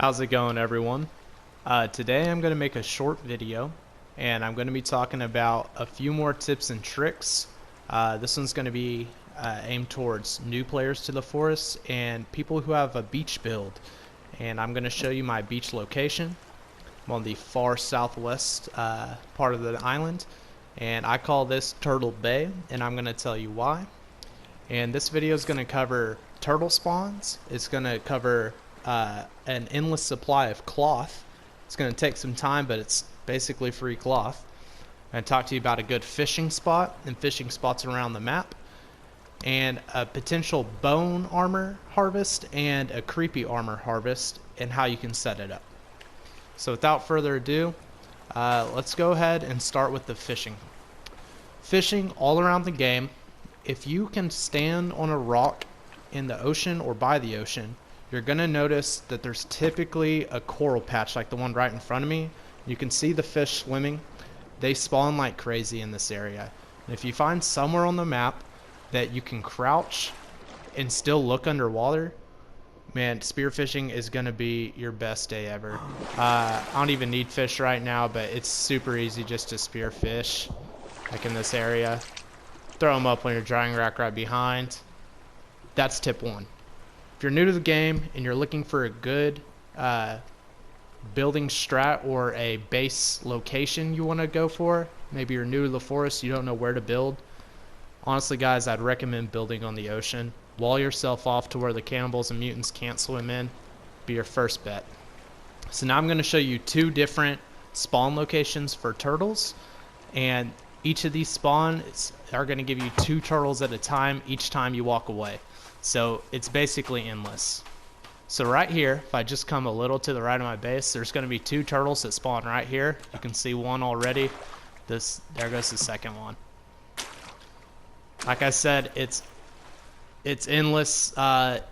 How's it going, everyone? Today I'm going to make a short video and I'm going to be talking about a few more tips and tricks. This one's going to be aimed towards new players to the forest and people who have a beach build. And I'm going to show you my beach location. I'm on the far southwest part of the island, and I call this Turtle Bay, and I'm going to tell you why. And this video is going to cover turtle spawns. It's going to cover an endless supply of cloth. It's going to take some time, but it's basically free cloth. I'm going to talk to you about a good fishing spot and fishing spots around the map, and a potential bone armor harvest and a creepy armor harvest and how you can set it up. So without further ado, let's go ahead and start with the fishing. Fishing all around the game, if you can stand on a rock in the ocean or by the ocean, you're going to notice that there's typically a coral patch like the one right in front of me. You can see the fish swimming. They spawn like crazy in this area. And if you find somewhere on the map that you can crouch and still look underwater, man, spearfishing is going to be your best day ever. I don't even need fish right now, but it's super easy just to spearfish, like in this area. Throw them up on your drying rack right behind. That's tip one. If you're new to the game and you're looking for a good building strat or a base location you want to go for, maybe you're new to the forest, you don't know where to build. Honestly, guys, I'd recommend building on the ocean. Wall yourself off to where the cannibals and mutants can't swim in. Be your first bet. So now I'm going to show you two different spawn locations for turtles, and each of these spawns are going to give you 2 turtles at a time each time you walk away. So it's basically endless. So right here, if I just come a little to the right of my base, there's going to be 2 turtles that spawn right here. You can see one already. There goes the second one. Like I said, it's endless.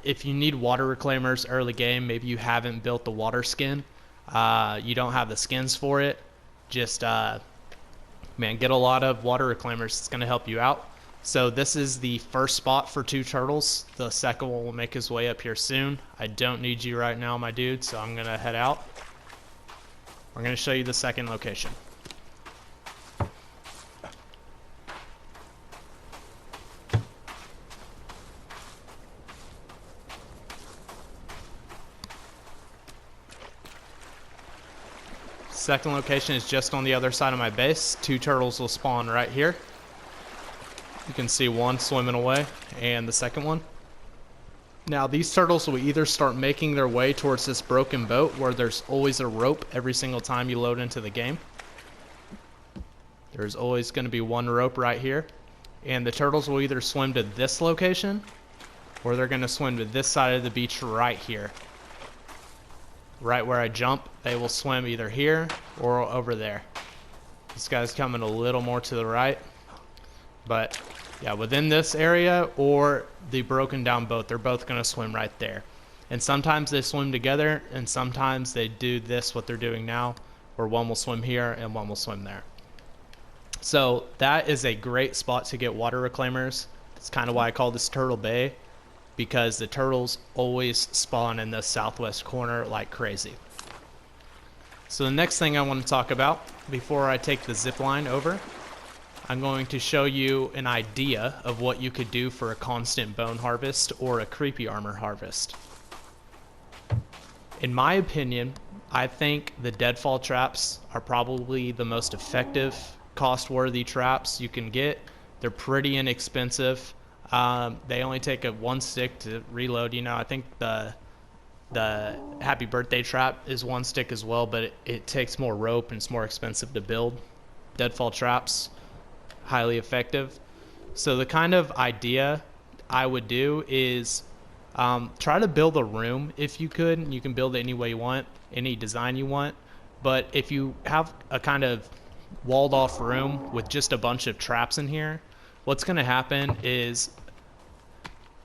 If you need water reclaimers early game, maybe you haven't built the water skin, you don't have the skins for it, just man, get a lot of water reclaimers. It's going to help you out. So this is the first spot for 2 turtles. The second one will make his way up here soon. I don't need you right now, my dude, so I'm going to head out. We're going to show you the second location. Second location is just on the other side of my base. 2 turtles will spawn right here. You can see one swimming away and the second one. Now these turtles will either start making their way towards this broken boat where there's always a rope every single time you load into the game. There's always going to be one rope right here. And the turtles will either swim to this location or they're going to swim to this side of the beach right here. Right where I jump, they will swim either here or over there. This guy's coming a little more to the right. But yeah, within this area or the broken down boat, they're both going to swim right there. And sometimes they swim together, and sometimes they do this, what they're doing now, where one will swim here and one will swim there. So that is a great spot to get water reclaimers. That's kind of why I call this Turtle Bay, because the turtles always spawn in the southwest corner like crazy. So the next thing I want to talk about before I take the zip line over, I'm going to show you an idea of what you could do for a constant bone harvest or a creepy armor harvest. In my opinion, I think the deadfall traps are probably the most effective, cost-worthy traps you can get. They're pretty inexpensive. They only take 1 stick to reload. You know, I think the happy birthday trap is 1 stick as well, but it takes more rope and it's more expensive to build. Deadfall traps, highly effective. So the kind of idea I would do is try to build a room if you could. You can build it any way you want, any design you want. But if you have a kind of walled off room with just a bunch of traps in here, what's going to happen is,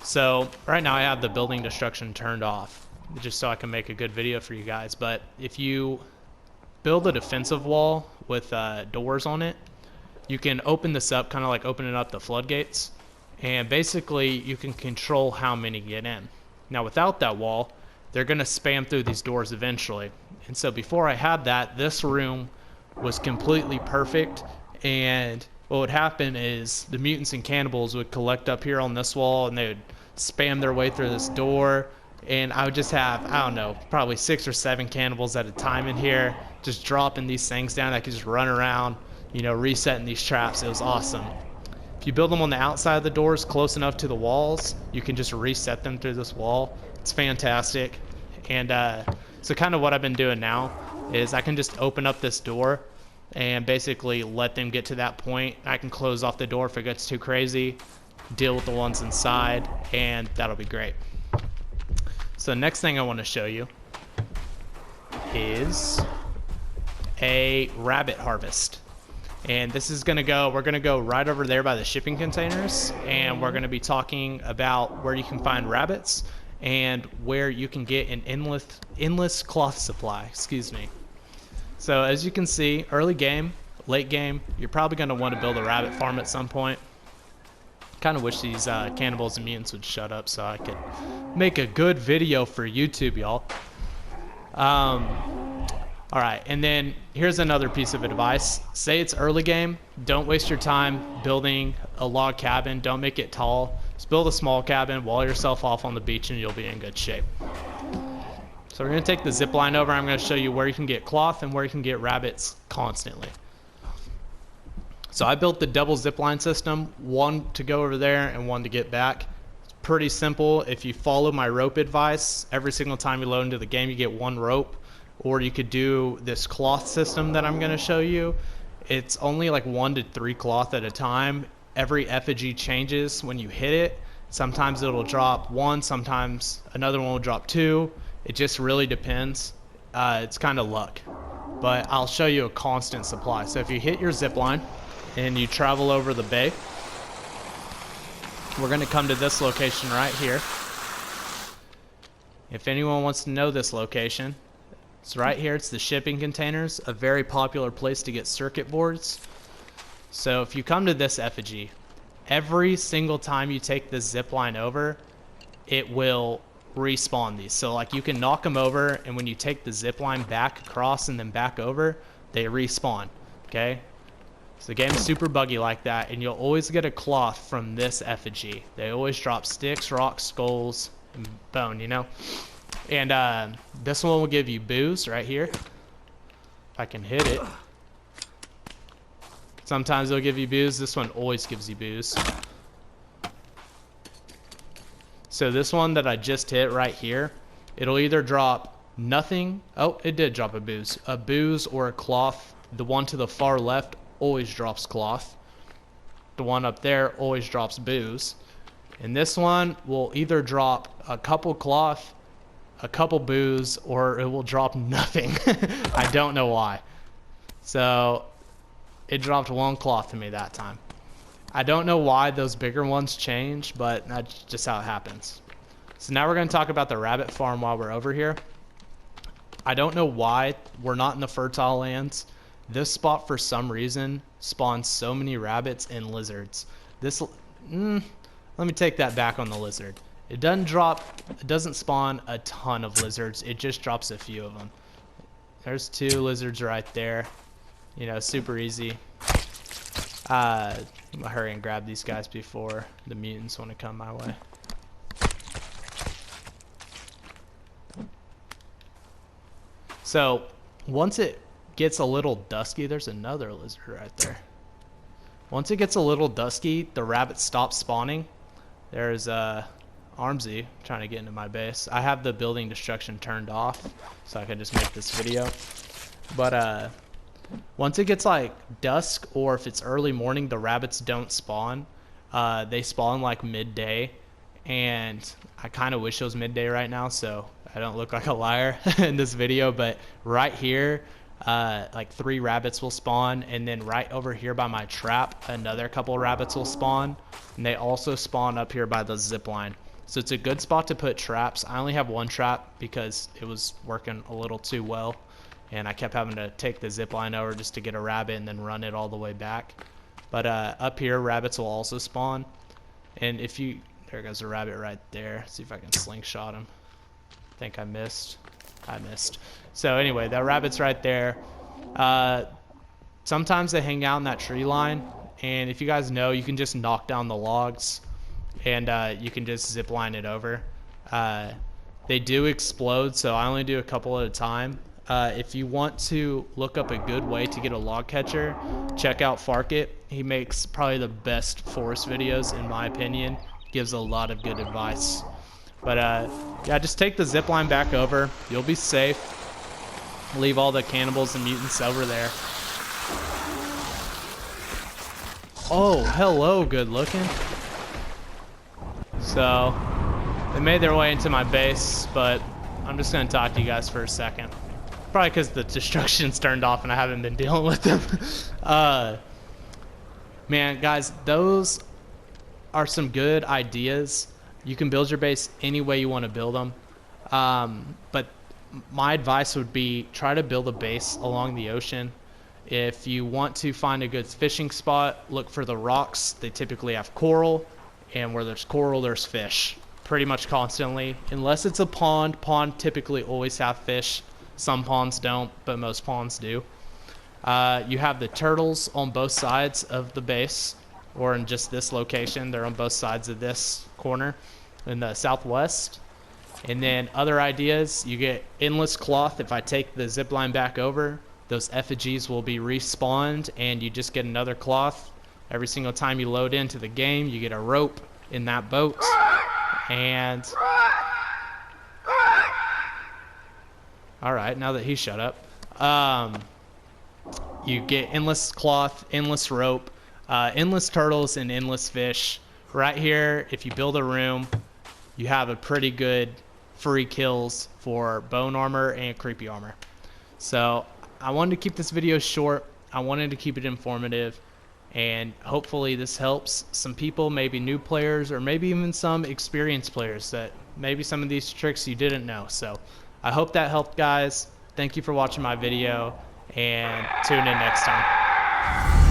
so right now I have the building destruction turned off just so I can make a good video for you guys. But if you build a defensive wall with doors on it, you can open this up, kind of like opening up the floodgates, and basically you can control how many get in. Now without that wall, they're going to spam through these doors eventually. And so before I had that, this room was completely perfect, and what would happen is the mutants and cannibals would collect up here on this wall, and they would spam their way through this door, and I would just have, I don't know, probably 6 or 7 cannibals at a time in here, just dropping these things down. I could just run around, you know, resetting these traps. It was awesome. If you build them on the outside of the doors close enough to the walls, you can just reset them through this wall. It's fantastic. And so kind of what I've been doing now is I can just open up this door and basically let them get to that point. I can close off the door if it gets too crazy, deal with the ones inside, and that'll be great. So next thing I want to show you is a rabbit harvest. And this is we're gonna go right over there by the shipping containers, and we're gonna be talking about where you can find rabbits and where you can get an endless cloth supply, excuse me. So as you can see, early game, late game, you're probably gonna want to build a rabbit farm at some point. Kind of wish these cannibals and mutants would shut up so I could make a good video for YouTube, y'all. Alright, and then here's another piece of advice. Say it's early game, don't waste your time building a log cabin, don't make it tall. Just build a small cabin, wall yourself off on the beach, and you'll be in good shape. So we're going to take the zip line over. I'm going to show you where you can get cloth and where you can get rabbits constantly. So I built the double zip line system, one to go over there and one to get back. It's pretty simple. If you follow my rope advice, every single time you load into the game, you get 1 rope. Or you could do this cloth system that I'm going to show you. It's only like 1 to 3 cloth at a time. Every effigy changes when you hit it. Sometimes it'll drop 1, sometimes another one will drop 2. It just really depends. It's kind of luck. But I'll show you a constant supply. So if you hit your zip line and you travel over the bay, we're going to come to this location right here. If anyone wants to know this location, it's right here. It's the shipping containers, a very popular place to get circuit boards. So if you come to this effigy, every single time you take this zip line over, it will respawn these. So like you can knock them over, and when you take the zip line back across and then back over, they respawn. Okay? So the game's super buggy like that, and you'll always get a cloth from this effigy. They always drop sticks, rocks, skulls, and bone, you know? And this one will give you booze right here. If I can hit it. Sometimes it'll give you booze. This one always gives you booze. So this one that I just hit right here, it'll either drop nothing. Oh, it did drop a booze. A booze or a cloth. The one to the far left always drops cloth. The one up there always drops booze. And this one will either drop a couple cloth, a couple booze, or it will drop nothing. I don't know why. So it dropped 1 cloth to me that time. I don't know why those bigger ones change, but that's just how it happens. So now we're going to talk about the rabbit farm while we're over here. I don't know why we're not in the fertile lands. This spot for some reason spawns so many rabbits and lizards. Let me take that back on the lizard. It doesn't spawn a ton of lizards. It just drops a few of them. There's 2 lizards right there. You know, super easy. I'm gonna hurry and grab these guys before the mutants want to come my way. So once it gets a little dusky, there's another lizard right there. Once it gets a little dusky, the rabbits stop spawning. There's Armsy trying to get into my base. I have the building destruction turned off so I can just make this video. But once it gets like dusk, or if it's early morning, the rabbits don't spawn. They spawn like midday, and I kind of wish it was midday right now so I don't look like a liar in this video. But right here, like 3 rabbits will spawn, and then right over here by my trap, another couple rabbits will spawn, and they also spawn up here by the zip line. So it's a good spot to put traps. I only have 1 trap because it was working a little too well, and I kept having to take the zip line over just to get a rabbit and then run it all the way back. But up here, rabbits will also spawn. And if you, there goes a rabbit right there. See if I can slingshot him. think I missed. I missed. So anyway, that rabbit's right there. Sometimes they hang out in that tree line, and if you guys know, you can just knock down the logs, and you can just zip line it over. They do explode, so I only do a couple at a time. If you want to look up a good way to get a log catcher, check out Farkit. He makes probably the best forest videos in my opinion. Gives a lot of good advice. But yeah, just take the zip line back over. You'll be safe. Leave all the cannibals and mutants over there. Oh, hello, good looking. So, they made their way into my base, but I'm just going to talk to you guys for a second. Probably because the destruction's turned off and I haven't been dealing with them. Man, guys, those are some good ideas. You can build your base any way you want to build them. But my advice would be try to build a base along the ocean. If you want to find a good fishing spot, look for the rocks. They typically have coral, and where there's coral, there's fish. Pretty much constantly. Unless it's a pond, pond typically always have fish. Some ponds don't, but most ponds do. You have the turtles on both sides of the base, or in just this location. They're on both sides of this corner in the southwest. And then other ideas, you get endless cloth. If I take the zip line back over, those effigies will be respawned, and you just get another cloth. Every single time you load into the game, you get a rope in that boat. And alright, now that he shut up, you get endless cloth, endless rope, endless turtles, and endless fish. Right here, if you build a room, you have a pretty good free kills for bone armor and creepy armor. So I wanted to keep this video short. I wanted to keep it informative, and hopefully this helps some people, maybe new players, or maybe even some experienced players that maybe some of these tricks you didn't know. So I hope that helped, guys. Thank you for watching my video, and tune in next time.